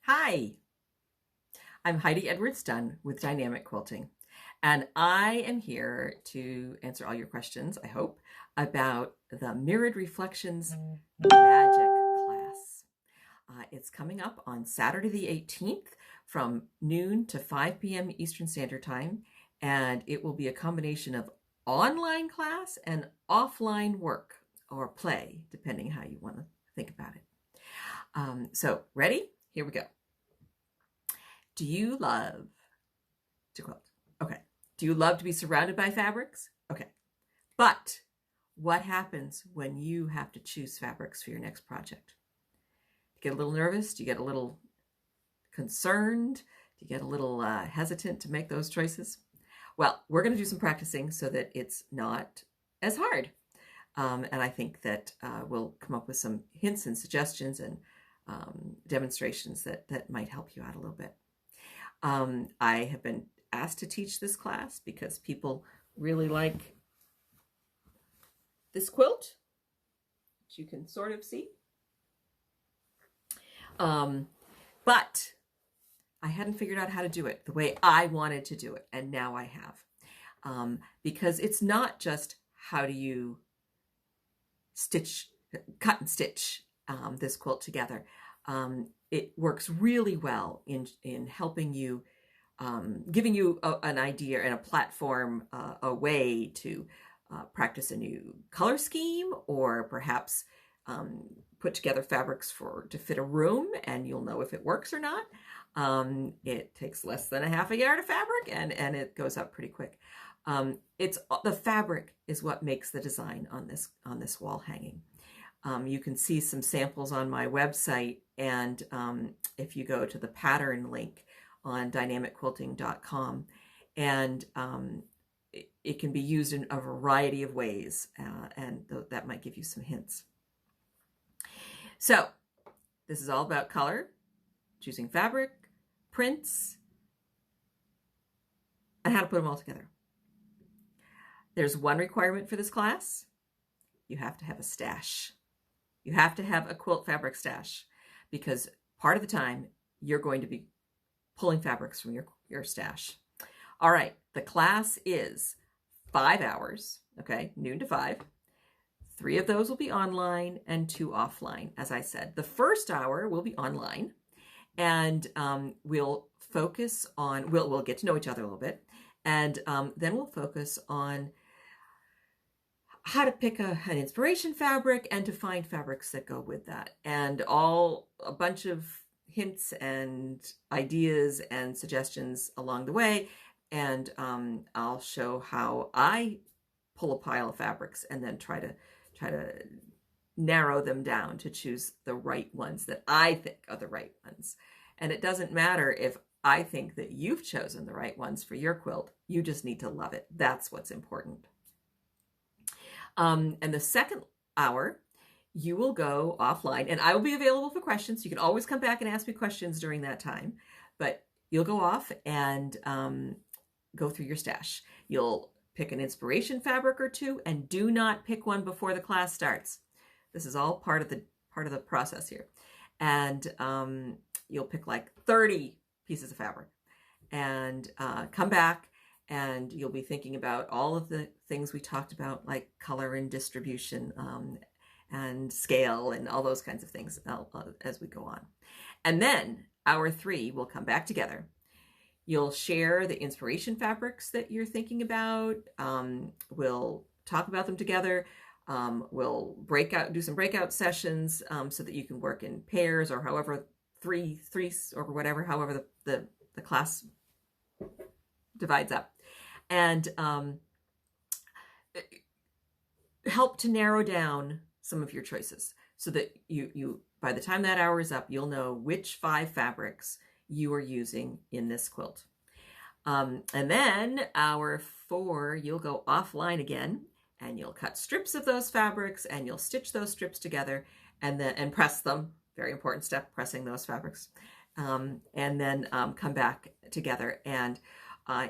Hi, I'm Heidi Edwards Dunn with Dynamic Quilting, and I am here to answer all your questions, I hope, about the Mirrored Reflections Magic class. It's coming up on Saturday the 18th from noon to 5 p.m. Eastern Standard Time, and it will be a combination of online class and offline work or play, depending how you want to think about it. So, ready? Here we go. Do you love to quilt? Okay. Do you love to be surrounded by fabrics? Okay. But what happens when you have to choose fabrics for your next project? Do you get a little nervous? Do you get a little concerned? Do you get a little hesitant to make those choices? Well, we're going to do some practicing so that it's not as hard. And I think that we'll come up with some hints and suggestions and demonstrations that might help you out a little bit. I have been asked to teach this class because people really like this quilt, which you can sort of see. But I hadn't figured out how to do it the way I wanted to do it, and now I have. Because it's not just how do you cut and stitch this quilt together. It works really well in helping you, giving you an idea and a platform, a way to practice a new color scheme, or perhaps put together fabrics to fit a room, and you'll know if it works or not. It takes less than a half a yard of fabric, and it goes up pretty quick. The fabric is what makes the design on this wall hanging. You can see some samples on my website, and if you go to the pattern link on dynamicquilting.com, and it can be used in a variety of ways, and that might give you some hints. So this is all about color, choosing fabric, prints, and how to put them all together. There's one requirement for this class. You have to have a stash. You have to have a quilt fabric stash, because part of the time you're going to be pulling fabrics from your stash. All right, the class is 5 hours, okay, noon to 5. 3 of those will be online and 2 offline, as I said. The first hour will be online, and we'll focus on, we'll get to know each other a little bit, and then we'll focus on how to pick an inspiration fabric and to find fabrics that go with that, and a bunch of hints and ideas and suggestions along the way. And I'll show how I pull a pile of fabrics and then try to narrow them down to choose the right ones that I think are the right ones. And it doesn't matter if I think that you've chosen the right ones for your quilt. You just need to love it. That's what's important. And the second hour, you will go offline, and I will be available for questions. You can always come back and ask me questions during that time, but you'll go off and go through your stash. You'll pick an inspiration fabric or 2, and do not pick one before the class starts. This is all part of the process here. And you'll pick like 30 pieces of fabric and come back, and you'll be thinking about all of the things we talked about, like color and distribution and scale and all those kinds of things as we go on. And then hour 3, we'll come back together. You'll share the inspiration fabrics that you're thinking about. We'll talk about them together. We'll do some breakout sessions so that you can work in pairs, or however, three or whatever, however the class divides up. And help to narrow down some of your choices so that you by the time that hour is up, you'll know which 5 fabrics you are using in this quilt. And then hour 4, you'll go offline again, and you'll cut strips of those fabrics, and you'll stitch those strips together and press them. Very important step, pressing those fabrics. And then come back together. And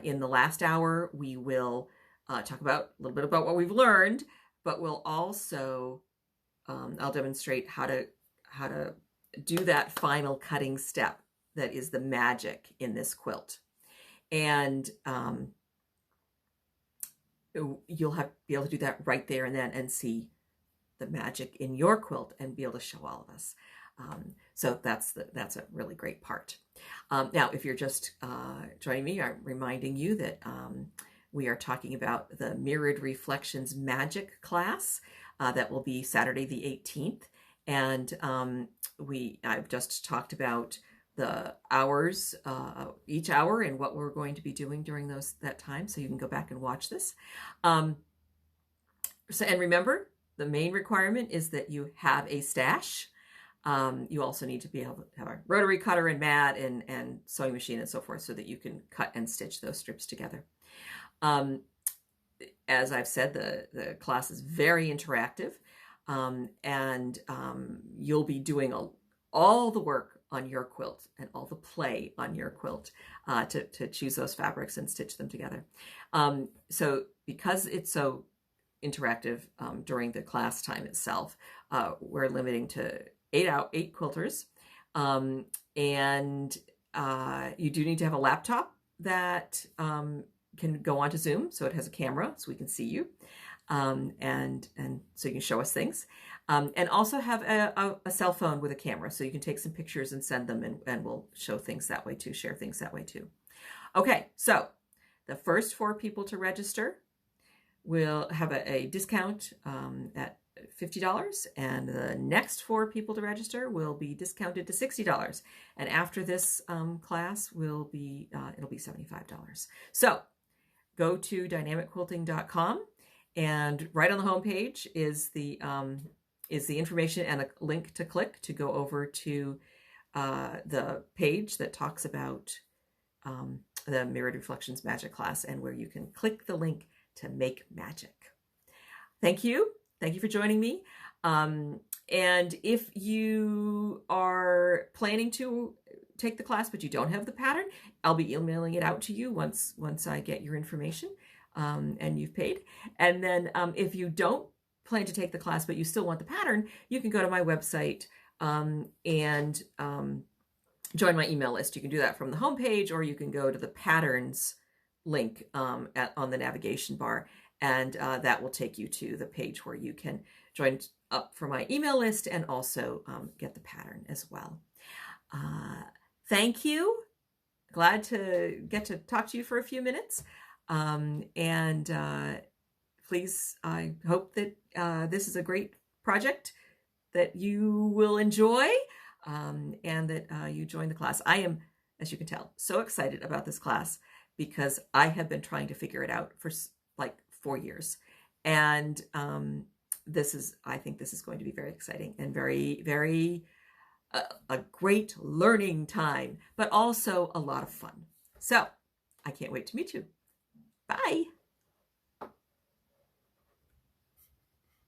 in the last hour, we will talk about a little bit about what we've learned, but we'll also, I'll demonstrate how to do that final cutting step that is the magic in this quilt. And you'll be able to do that right there and then and see the magic in your quilt and be able to show all of us. So that's a really great part. Now, if you're just joining me, I'm reminding you that we are talking about the Mirrored Reflections Magic class that will be Saturday the 18th. And I've just talked about the hours, each hour, and what we're going to be doing during that time. So you can go back and watch this. And remember, the main requirement is that you have a stash. You also need to be able to have a rotary cutter and mat and sewing machine and so forth so that you can cut and stitch those strips together. As I've said, the class is very interactive, and you'll be doing all the work on your quilt and all the play on your quilt to choose those fabrics and stitch them together. So because it's so interactive during the class time itself, we're limiting to 8 quilters, and you do need to have a laptop that can go onto Zoom, so it has a camera so we can see you, and so you can show us things, and also have a cell phone with a camera so you can take some pictures and send them, and we'll show things that way too, share things that way too. Okay, so the first 4 people to register will have a discount at $50, and the next 4 people to register will be discounted to $60, and after this class will be it'll be $75. So go to dynamicquilting.com, and right on the home page is the information and a link to click to go over to the page that talks about the Mirrored Reflections Magic class, and where you can click the link to make magic. Thank you. Thank you for joining me. And if you are planning to take the class but you don't have the pattern, I'll be emailing it out to you once I get your information and you've paid. And then if you don't plan to take the class but you still want the pattern, you can go to my website and join my email list. You can do that from the homepage, or you can go to the patterns link on the navigation bar, and that will take you to the page where you can join up for my email list and also get the pattern as well. Thank you. Glad to get to talk to you for a few minutes. Please, I hope that this is a great project that you will enjoy, and that you join the class. I am, as you can tell, so excited about this class because I have been trying to figure it out for like 4 years. And I think this is going to be very exciting and very, very a great learning time, but also a lot of fun. So I can't wait to meet you. Bye.